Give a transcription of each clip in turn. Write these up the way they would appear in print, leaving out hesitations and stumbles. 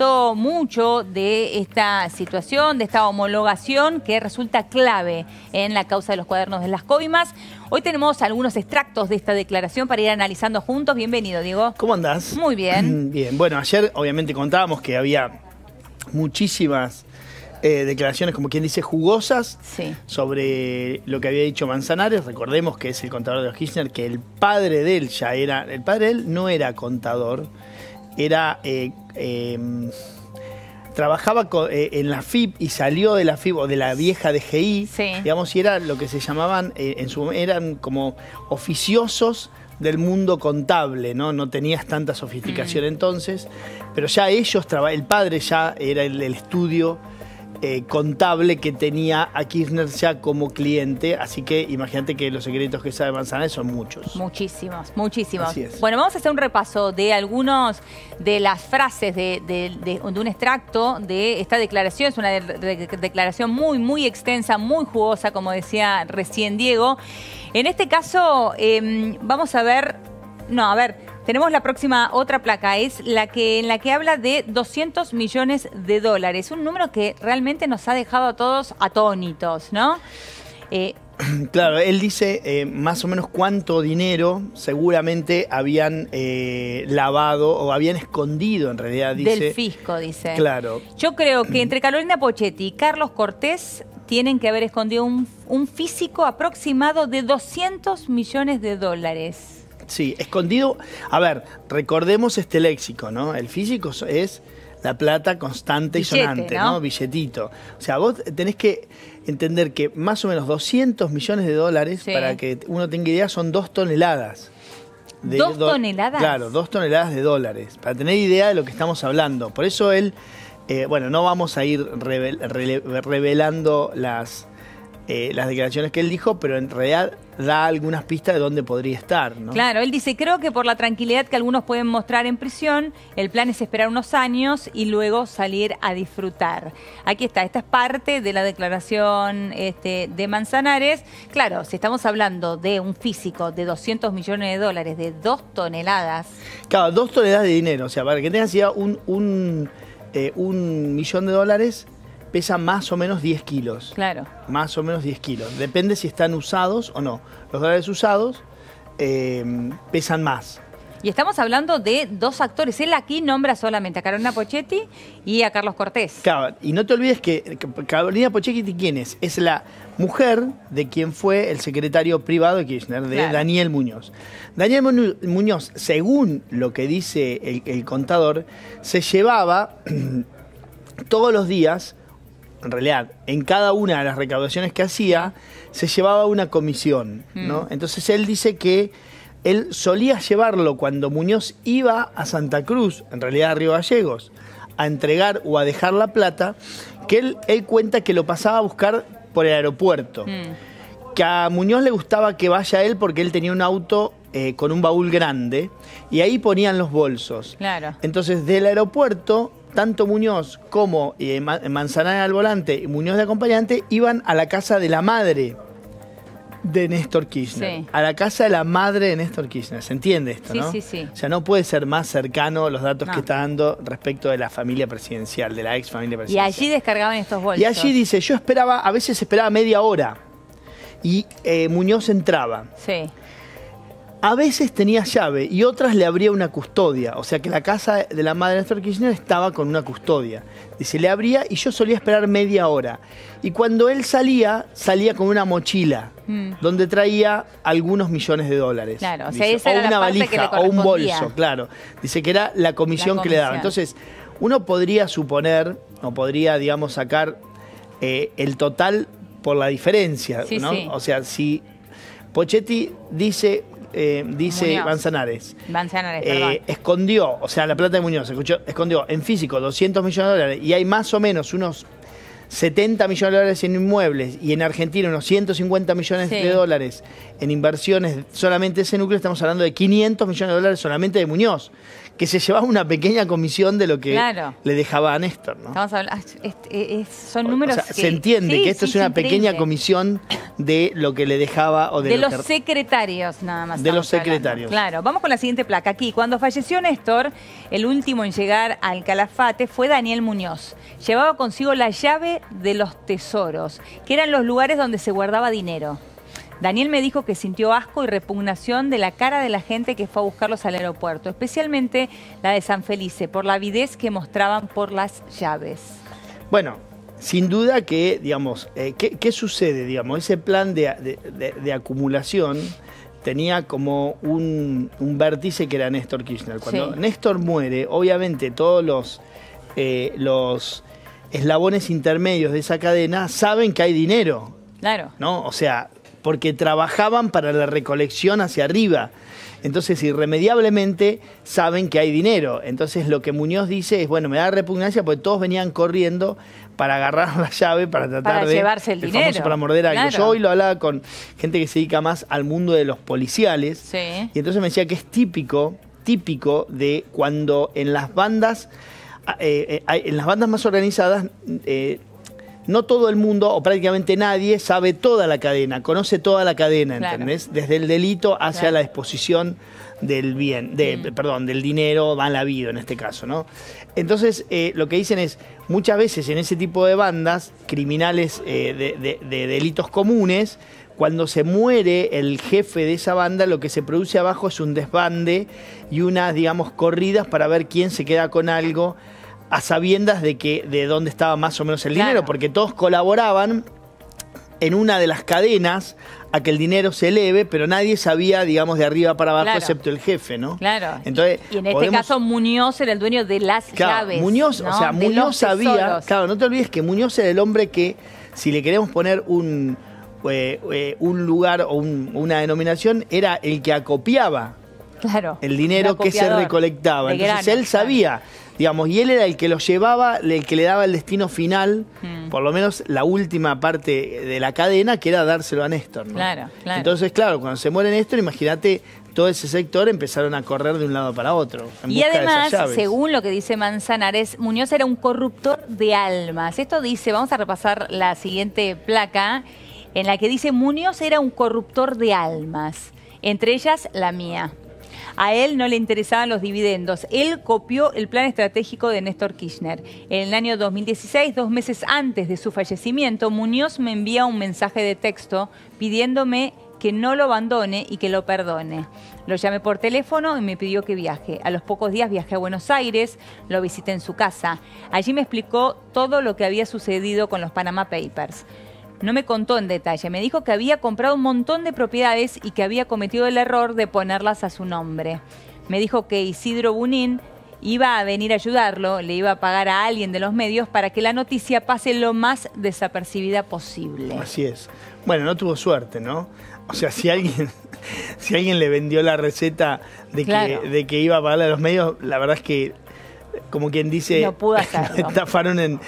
alertó mucho de esta situación, de esta homologación que resulta clave en la causa de los cuadernos de las coimas. Hoy tenemos algunos extractos de esta declaración para ir analizando juntos. Bienvenido, Diego. ¿Cómo andás? Muy bien. Bien, bueno, ayer obviamente contábamos que había muchísimas declaraciones, como quien dice, jugosas, sí, sobre lo que había dicho Manzanares. Recordemos que es el contador de los Kirchner, que el padre de él ya era... El padre de él no era contador, era... trabajaba en la FIP y salió de la FIP o de la vieja DGI, sí, digamos, y era lo que se llamaban, eran como oficiosos del mundo contable, ¿no? No tenías tanta sofisticación entonces, pero ya ellos, el padre ya era el estudio contable que tenía a Kirchner ya como cliente, así que imagínate que los secretos que sabe Manzanares son muchos. Muchísimos, muchísimos. Así es. Bueno, vamos a hacer un repaso de algunos de las frases de un extracto de esta declaración. Es una declaración muy, muy extensa, muy jugosa, como decía recién Diego. En este caso, vamos a ver... No, a ver... Tenemos la próxima, otra placa, es en la que habla de 200 millones de dólares. Un número que realmente nos ha dejado a todos atónitos, ¿no? Claro, él dice más o menos cuánto dinero seguramente habían lavado o habían escondido, en realidad, dice. Del fisco, dice. Claro. Yo creo que entre Carolina Pocchetti y Carlos Cortés tienen que haber escondido un físico aproximado de 200 millones de dólares. Sí, escondido. A ver, recordemos este léxico, ¿no? El físico es la plata constante y sonante, ¿no? Billetito. O sea, vos tenés que entender que más o menos 200 millones de dólares, sí, para que uno tenga idea, son 2 toneladas. ¿2 toneladas? Claro, 2 toneladas de dólares, para tener idea de lo que estamos hablando. Por eso él, bueno, no vamos a ir revelando las declaraciones que él dijo, pero en realidad da algunas pistas de dónde podría estar, ¿no? Claro, él dice, creo que por la tranquilidad que algunos pueden mostrar en prisión, el plan es esperar unos años y luego salir a disfrutar. Aquí está, esta es parte de la declaración de Manzanares. Claro, si estamos hablando de un físico de 200 millones de dólares, de 2 toneladas. Claro, 2 toneladas de dinero, o sea, para que tengas idea, un millón de dólares pesa más o menos 10 kilos. Claro. Más o menos 10 kilos. Depende si están usados o no. Los dólares usados pesan más. Y estamos hablando de 2 actores. Él aquí nombra solamente a Carolina Pocchetti y a Carlos Cortés. Claro, y no te olvides que Carolina Pocchetti, ¿quién es? Es la mujer de quien fue el secretario privado de Kirchner, de claro, Daniel Muñoz. Daniel Muñoz, según lo que dice el contador, se llevaba todos los días... En realidad, en cada una de las recaudaciones que hacía, se llevaba una comisión, ¿no? Entonces él dice que él solía llevarlo cuando Muñoz iba a Santa Cruz, en realidad a Río Gallegos, a entregar o a dejar la plata, que él cuenta que lo pasaba a buscar por el aeropuerto. Que a Muñoz le gustaba que vaya él porque él tenía un auto con un baúl grande y ahí ponían los bolsos. Claro. Entonces, del aeropuerto... Tanto Muñoz como Manzanares al volante y Muñoz de acompañante iban a la casa de la madre de Néstor Kirchner. Sí. A la casa de la madre de Néstor Kirchner. ¿Se entiende esto, sí, no? Sí, sí. O sea, no puede ser más cercano los datos que está dando respecto de la familia presidencial, de la ex familia presidencial. Y allí descargaban estos bolsos. Y allí dice, yo esperaba, a veces esperaba media hora. Y Muñoz entraba. Sí. A veces tenía llave y otras le abría una custodia. O sea que la casa de la madre de Néstor Kirchner estaba con una custodia. Dice, le abría y yo solía esperar media hora. Y cuando él salía con una mochila donde traía algunos millones de dólares. Claro, o sea, dice, esa era o una la parte valija que le o un correspondía. bolso, claro. Dice que era la comisión que le daba. Entonces, uno podría suponer, o podría, digamos, sacar el total por la diferencia, sí, ¿no? Sí. O sea, si Pocchetti dice Manzanares, escondió, o sea, la plata de Muñoz, escondió en físico 200 millones de dólares y hay más o menos unos 70 millones de dólares en inmuebles y en Argentina unos 150 millones de dólares en inversiones, solamente ese núcleo, estamos hablando de 500 millones de dólares solamente de Muñoz, que se llevaba una pequeña comisión de lo que Claro. le dejaba a Néstor, ¿no? Estamos hablando, son números O sea, que... se entiende Sí, que esto sí, es una increíble. pequeña comisión de lo que le dejaba o De lo los que... secretarios, nada más. De los estamos hablando. secretarios. Claro, vamos con la siguiente placa. Aquí, cuando falleció Néstor, el último en llegar al Calafate fue Daniel Muñoz. Llevaba consigo la llave de los tesoros, que eran los lugares donde se guardaba dinero. Daniel me dijo que sintió asco y repugnación de la cara de la gente que fue a buscarlos al aeropuerto, especialmente la de San Felice, por la avidez que mostraban por las llaves. Bueno, sin duda que, digamos, ¿qué sucede? Digamos, ese plan de acumulación tenía como un vértice que era Néstor Kirchner. Cuando Sí. Néstor muere, obviamente todos los eslabones intermedios de esa cadena saben que hay dinero, Claro. ¿no? O sea, porque trabajaban para la recolección hacia arriba. Entonces, irremediablemente saben que hay dinero. Entonces, lo que Muñoz dice es, bueno, me da repugnancia porque todos venían corriendo para agarrar la llave, para tratar Para de... llevarse el dinero. famoso para morder algo. Claro. Yo hoy lo hablaba con gente que se dedica más al mundo de los policiales. Sí. Y entonces me decía que es típico de cuando en las bandas más organizadas... no todo el mundo, o prácticamente nadie, sabe toda la cadena, conoce toda la cadena, Claro. ¿entendés? Desde el delito hacia Claro. la disposición del bien, perdón, del dinero mal habido en este caso, ¿no? Entonces, lo que dicen es, muchas veces en ese tipo de bandas, criminales de delitos comunes, cuando se muere el jefe de esa banda, lo que se produce abajo es un desbande y unas, digamos, corridas para ver quién se queda con algo, a sabiendas de dónde estaba más o menos el dinero, Claro. porque todos colaboraban en una de las cadenas a que el dinero se eleve, pero nadie sabía, digamos, de arriba para abajo, Claro. excepto el jefe, ¿no? Claro. Entonces, y en este podemos- caso Muñoz era el dueño de las Claro, llaves. Muñoz, ¿no? o sea, De Muñoz los sabía, tesoros. claro, no te olvides que Muñoz era el hombre que, si le queremos poner un lugar o una denominación, era el que acopiaba Claro. el dinero Un que se acopiador recolectaba. de Entonces grano, él sabía, digamos, y él era el que lo llevaba, el que le daba el destino final, por lo menos la última parte de la cadena, que era dárselo a Néstor, ¿no? Claro, claro. Entonces, claro, cuando se muere Néstor, imagínate, todo ese sector empezaron a correr de un lado para otro. En Y busca de además, esas llaves. según lo que dice Manzanares, Muñoz era un corruptor de almas. Esto dice, vamos a repasar la siguiente placa, en la que dice Muñoz era un corruptor de almas, entre ellas la mía. A él no le interesaban los dividendos. Él copió el plan estratégico de Néstor Kirchner. En el año 2016, 2 meses antes de su fallecimiento, Muñoz me envía un mensaje de texto pidiéndome que no lo abandone y que lo perdone. Lo llamé por teléfono y me pidió que viaje. A los pocos días viajé a Buenos Aires, lo visité en su casa. Allí me explicó todo lo que había sucedido con los Panama Papers. No me contó en detalle, me dijo que había comprado un montón de propiedades y que había cometido el error de ponerlas a su nombre. Me dijo que Isidro Bunin iba a venir a ayudarlo, le iba a pagar a alguien de los medios para que la noticia pase lo más desapercibida posible. Así es. Bueno, no tuvo suerte, ¿no? O sea, si alguien le vendió la receta Claro. de que iba a pagarle a los medios, la verdad es que, como quien dice, No pudo hacerlo. estafaron en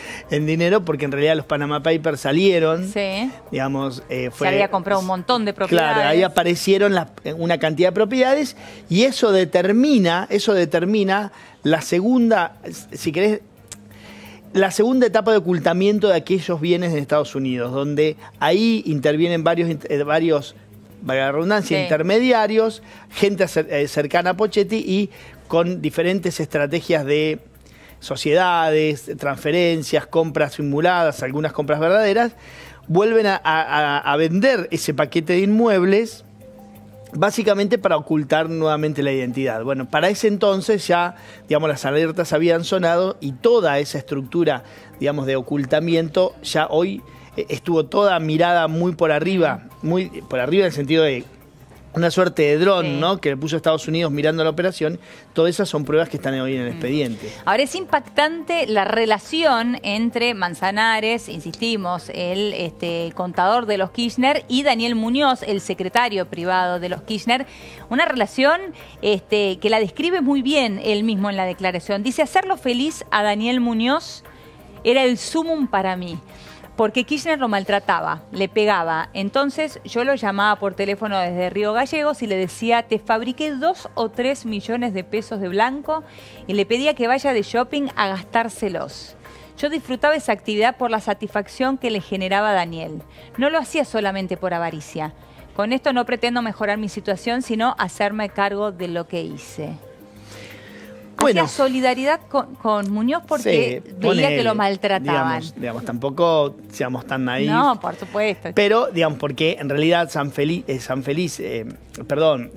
dinero, porque en realidad los Panama Papers salieron, Sí. digamos, Se había comprado un montón de propiedades. Claro, ahí aparecieron una cantidad de propiedades y eso determina la segunda, si querés, la segunda etapa de ocultamiento de aquellos bienes de Estados Unidos, donde ahí intervienen varios valga la redundancia, Sí. intermediarios, gente cercana a Pochetti y con diferentes estrategias de sociedades, transferencias, compras simuladas, algunas compras verdaderas, vuelven a vender ese paquete de inmuebles básicamente para ocultar nuevamente la identidad. Bueno, para ese entonces ya, digamos, las alertas habían sonado y toda esa estructura, digamos, de ocultamiento ya hoy estuvo toda mirada muy por arriba en el sentido de una suerte de dron, Sí. ¿no? Que le puso Estados Unidos mirando la operación. Todas esas son pruebas que están hoy en el expediente. Ahora es impactante la relación entre Manzanares, insistimos, el contador de los Kirchner, y Daniel Muñoz, el secretario privado de los Kirchner. Una relación que la describe muy bien él mismo en la declaración. Dice, hacerlo feliz a Daniel Muñoz era el sumum para mí. porque Kirchner lo maltrataba, le pegaba. Entonces yo lo llamaba por teléfono desde Río Gallegos y le decía, te fabriqué 2 o 3 millones de pesos de blanco y le pedía que vaya de shopping a gastárselos. Yo disfrutaba esa actividad por la satisfacción que le generaba a Daniel. No lo hacía solamente por avaricia. Con esto no pretendo mejorar mi situación, sino hacerme cargo de lo que hice. Bueno, hacía solidaridad con Muñoz porque veía que lo maltrataban. Digamos, tampoco seamos tan naivos. No, por supuesto. Pero, digamos, porque en realidad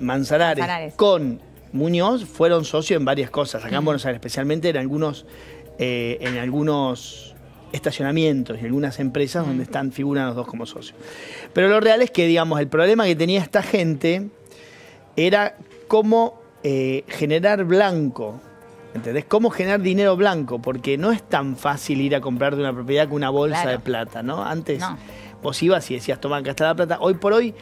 Manzanares con Muñoz fueron socios en varias cosas. Acá en Buenos Aires, especialmente en algunos estacionamientos y algunas empresas donde figuran los dos como socios. Pero lo real es que, digamos, el problema que tenía esta gente era cómo generar blanco. ¿Entendés? ¿Cómo generar dinero blanco? Porque no es tan fácil ir a comprarte una propiedad con una bolsa de plata, ¿no? Antes vos ibas y decías, toma, acá está la plata. Hoy por hoy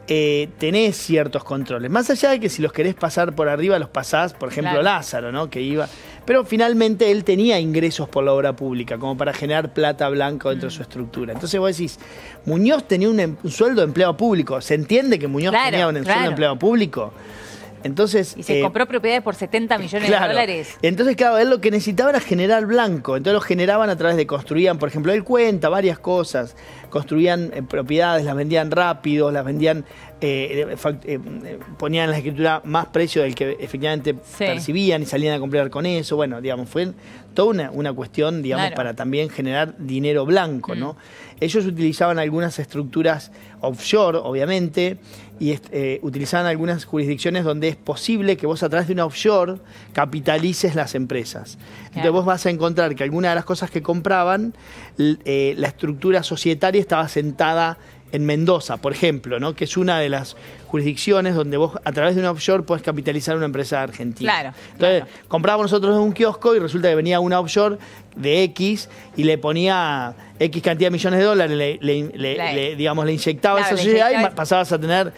tenés ciertos controles. Más allá de que si los querés pasar por arriba, los pasás, por ejemplo, Lázaro, ¿no? Que iba. Pero finalmente él tenía ingresos por la obra pública, como para generar plata blanca dentro de su estructura. Entonces vos decís, Muñoz tenía un sueldo de empleado público. ¿Se entiende que Muñoz tenía un sueldo de empleado público? Entonces, y se compró propiedades por 70 millones de dólares. Entonces, claro, él lo que necesitaba era generar blanco. Entonces lo generaban a través de construían, por ejemplo, él cuenta varias cosas. Construían propiedades, las vendían rápido, las vendían, ponían en la escritura más precio del que efectivamente percibían y salían a comprar con eso. Bueno, digamos, fue toda una cuestión, digamos, para también generar dinero blanco, ¿no? Ellos utilizaban algunas estructuras offshore, obviamente, y utilizaban algunas jurisdicciones donde es posible que vos a través de una offshore capitalices las empresas. Entonces vos vas a encontrar que algunas de las cosas que compraban, la estructura societaria estaba sentada en Mendoza, por ejemplo, ¿no? Que es una de las jurisdicciones donde vos a través de una offshore podés capitalizar una empresa argentina. Entonces comprábamos nosotros en un kiosco y resulta que venía una offshore de X y le ponía X cantidad de millones de dólares, le inyectaba esa sociedad y pasabas a tener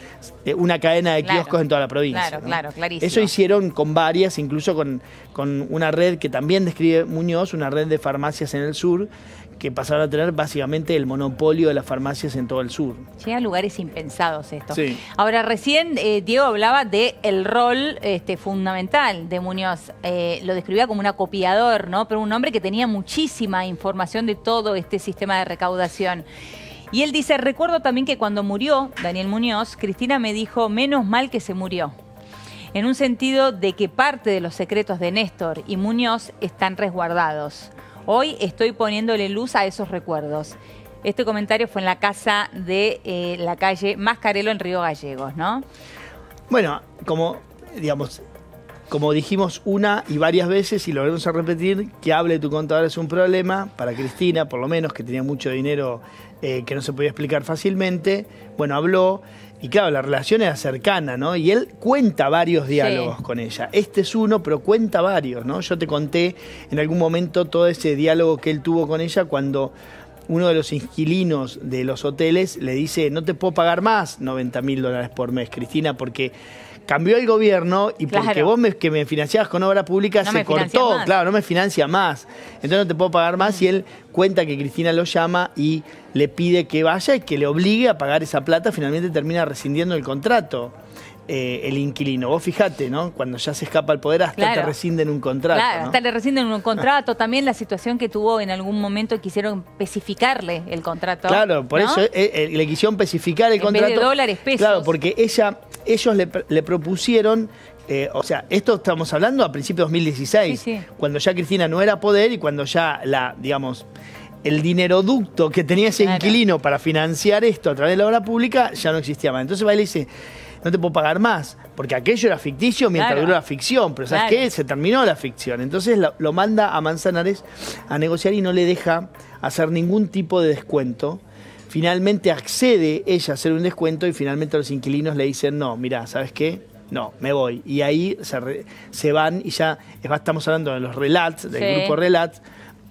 una cadena de kioscos en toda la provincia. Clarísimo. Eso hicieron con varias, incluso con una red que también describe Muñoz, una red de farmacias en el sur, que pasaron a tener básicamente el monopolio de las farmacias en todo el sur. Llega a lugares impensados esto. Ahora, recién Diego hablaba del rol fundamental de Muñoz. Lo describía como un acopiador, ¿no? Pero un hombre que tenía muchísima información de todo este sistema de recaudación. Y él dice, recuerdo también que cuando murió Daniel Muñoz, Cristina me dijo, menos mal que se murió. En un sentido de que parte de los secretos de Néstor y Muñoz están resguardados. Hoy estoy poniéndole luz a esos recuerdos. Este comentario fue en la casa de la calle Mascarelo en Río Gallegos, ¿no? Bueno, como dijimos una y varias veces y lo volvemos a repetir, que hable tu contador es un problema para Cristina, por lo menos, que tenía mucho dinero que no se podía explicar fácilmente. Bueno, habló y claro, la relación era cercana, ¿no? Y él cuenta varios diálogos con ella. Este es uno, pero cuenta varios, ¿no? Yo te conté en algún momento todo ese diálogo que él tuvo con ella cuando uno de los inquilinos de los hoteles le dice, no te puedo pagar más $90.000 por mes, Cristina, porque cambió el gobierno y porque vos que me financiabas con obra pública se cortó, no me financia más. Entonces no te puedo pagar más y él cuenta que Cristina lo llama y le pide que vaya y que le obligue a pagar esa plata. Finalmente termina rescindiendo el contrato el inquilino. Vos fijate, ¿no? Cuando ya se escapa el poder hasta te rescinden un contrato. ¿no? Hasta le rescinden un contrato. También la situación que tuvo en algún momento quisieron especificarle el contrato. Claro, por eso le quisieron especificar el contrato. En vez de dólares, pesos. Claro, porque ellos le propusieron, esto estamos hablando a principios de 2016, cuando ya Cristina no era poder y cuando ya el dineroducto que tenía ese inquilino para financiar esto a través de la obra pública ya no existía más. Entonces va y le dice, no te puedo pagar más, porque aquello era ficticio mientras duró la ficción, pero ¿sabes qué? Se terminó la ficción. Entonces lo manda a Manzanares a negociar y no le deja hacer ningún tipo de descuento. Finalmente accede ella a hacer un descuento y finalmente los inquilinos le dicen, no, mirá, ¿sabes qué? No, me voy. Y ahí se van y ya estamos hablando de los Relats, del grupo Relats,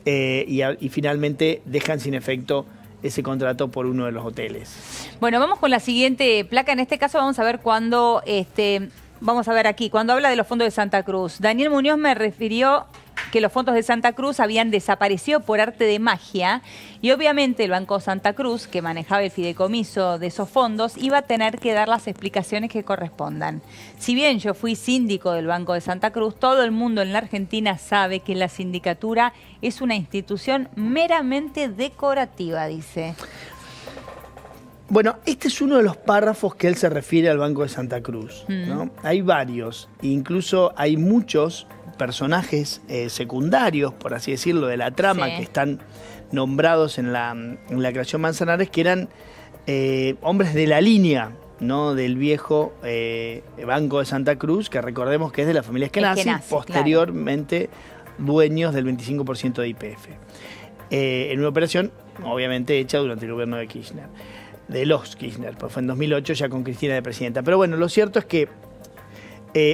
y finalmente dejan sin efecto ese contrato por uno de los hoteles. Bueno, vamos con la siguiente placa. En este caso vamos a ver cuando, vamos a ver aquí, cuando habla de los fondos de Santa Cruz. Daniel Muñoz me refirió que los fondos de Santa Cruz habían desaparecido por arte de magia y obviamente el Banco Santa Cruz, que manejaba el fideicomiso de esos fondos, iba a tener que dar las explicaciones que correspondan. Si bien yo fui síndico del Banco de Santa Cruz, todo el mundo en la Argentina sabe que la sindicatura es una institución meramente decorativa, dice. Bueno, este es uno de los párrafos que él se refiere al Banco de Santa Cruz, ¿no? Hay varios, incluso hay muchos personajes secundarios, por así decirlo, de la trama, que están nombrados en la creación Manzanares, que eran hombres de la línea, ¿no?, del viejo Banco de Santa Cruz, que recordemos que es de la familia Eskenazi, posteriormente dueños del 25% de YPF. En una operación, obviamente, hecha durante el gobierno de Kirchner. De los Kirchner, pues fue en 2008 ya con Cristina de presidenta. Pero bueno, lo cierto es que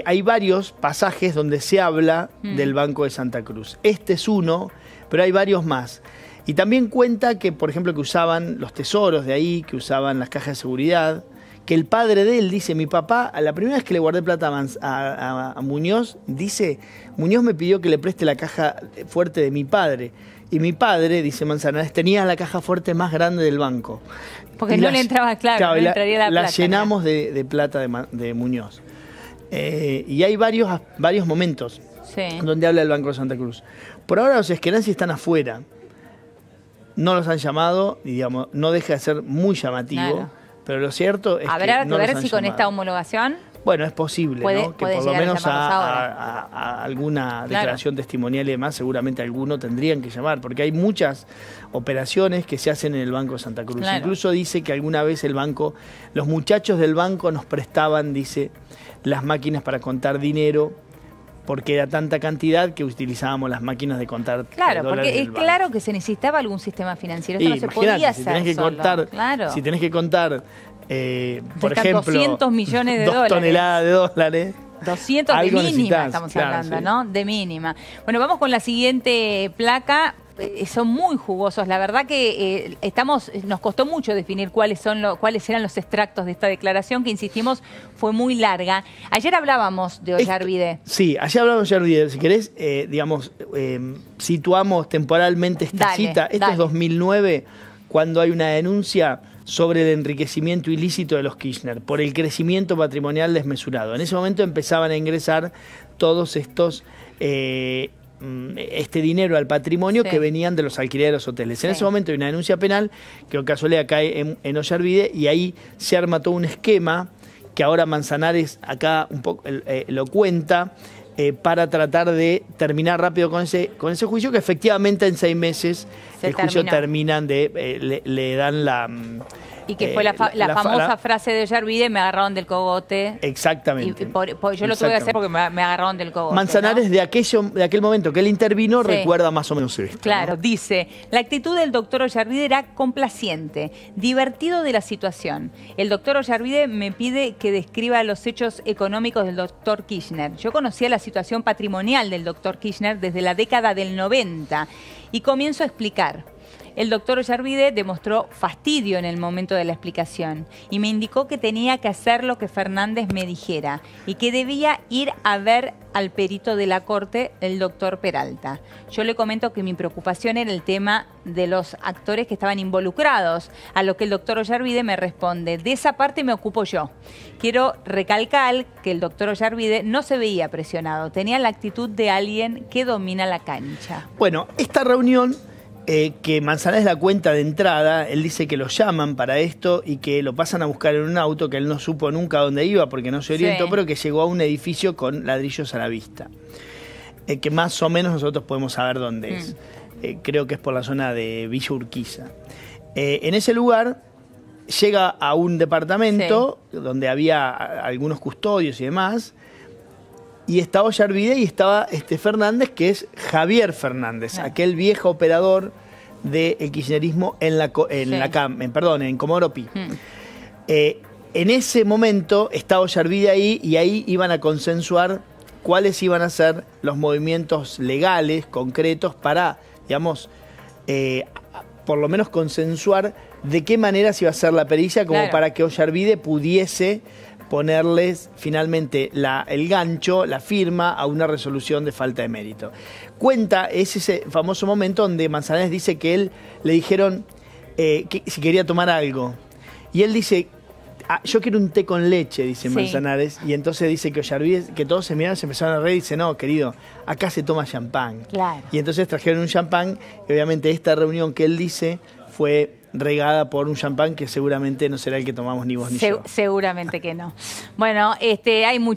hay varios pasajes donde se habla del Banco de Santa Cruz. Este es uno, pero hay varios más. Y también cuenta que, por ejemplo, que usaban los tesoros de ahí, que usaban las cajas de seguridad, que el padre de él dice, mi papá, a la primera vez que le guardé plata a Muñoz, dice, Muñoz me pidió que le preste la caja fuerte de mi padre. Y mi padre, dice Manzanares, tenía la caja fuerte más grande del banco. Porque no le entraba, claro, no le entraría la plata. La llenamos de plata de Muñoz. Y hay varios momentos donde habla del Banco de Santa Cruz. Por ahora los Eskenazi están afuera. No los han llamado, y digamos, no deja de ser muy llamativo. Claro. Pero lo cierto es que no ver si los han con llamado. Esta homologación... Bueno, es posible, ¿no? Que por lo menos a alguna declaración testimonial y demás, seguramente alguno tendrían que llamar, porque hay muchas operaciones que se hacen en el Banco de Santa Cruz. Claro. Incluso dice que alguna vez los muchachos del banco nos prestaban, dice, las máquinas para contar dinero, porque era tanta cantidad que utilizábamos las máquinas de contar. Claro, porque es claro que se necesitaba algún sistema financiero. Esto no se podía hacer si tenés que contar por ejemplo, 200 millones de dólares. 2 toneladas de dólares. 200 de mínima estamos hablando, ¿no? De mínima. Bueno, vamos con la siguiente placa. Son muy jugosos. La verdad que nos costó mucho definir cuáles eran los extractos de esta declaración, que insistimos, fue muy larga. Ayer hablábamos de Ollarvide. Sí, ayer hablábamos de Ollarvide. Si querés, situamos temporalmente esta cita. Este es 2009, cuando hay una denuncia sobre el enriquecimiento ilícito de los Kirchner por el crecimiento patrimonial desmesurado. En ese momento empezaban a ingresar todos estos este dinero al patrimonio que venían de los alquileres de los hoteles. En ese momento hay una denuncia penal que por casualidad cae en Ollarvide, y ahí se arma todo un esquema que ahora Manzanares acá un poco lo cuenta, para tratar de terminar rápido con ese juicio, que efectivamente en 6 meses el juicio terminan le dan la... Y que fue la famosa frase de Ollarvide, me agarraron del cogote. Exactamente. Y yo lo tuve que hacer porque me agarraron del cogote. Manzanares, ¿no? de aquel momento que él intervino, recuerda más o menos esto. Claro, ¿no? Dice, la actitud del doctor Ollarvide era complaciente, divertido de la situación. El doctor Ollarvide me pide que describa los hechos económicos del doctor Kirchner. Yo conocía la situación patrimonial del doctor Kirchner desde la década del 90 y comienzo a explicar. El doctor Ollarvide demostró fastidio en el momento de la explicación y me indicó que tenía que hacer lo que Fernández me dijera y que debía ir a ver al perito de la corte, el doctor Peralta. Yo le comento que mi preocupación era el tema de los actores que estaban involucrados, a lo que el doctor Ollarvide me responde, de esa parte me ocupo yo. Quiero recalcar que el doctor Ollarvide no se veía presionado, tenía la actitud de alguien que domina la cancha. Bueno, esta reunión... que Manzanares la cuenta de entrada, él dice que lo llaman para esto y que lo pasan a buscar en un auto, que él no supo nunca dónde iba porque no se orientó, pero que llegó a un edificio con ladrillos a la vista, que más o menos nosotros podemos saber dónde es. Creo que es por la zona de Villa Urquiza. En ese lugar llega a un departamento donde había algunos custodios y demás, y estaba Ollarvide y estaba Fernández, que es Javier Fernández, aquel viejo operador del kirchnerismo en Comodoro Pi. En ese momento estaba Ollarvide ahí, y ahí iban a consensuar cuáles iban a ser los movimientos legales, concretos, para, digamos, por lo menos consensuar de qué manera se iba a hacer la pericia, como para que Ollarvide pudiese ponerles finalmente el gancho, la firma a una resolución de falta de mérito. Cuenta, es ese famoso momento donde Manzanares dice que él le dijeron que si quería tomar algo. Y él dice, yo quiero un té con leche, dice Manzanares. Y entonces dice que Ollarvíez, que todos se miraron, se empezaron a reír y dice, no, querido, acá se toma champán. Claro. Y entonces trajeron un champán y obviamente esta reunión que él dice fue regada por un champán que seguramente no será el que tomamos ni vos ni yo. Seguramente que no. Bueno, hay mucho.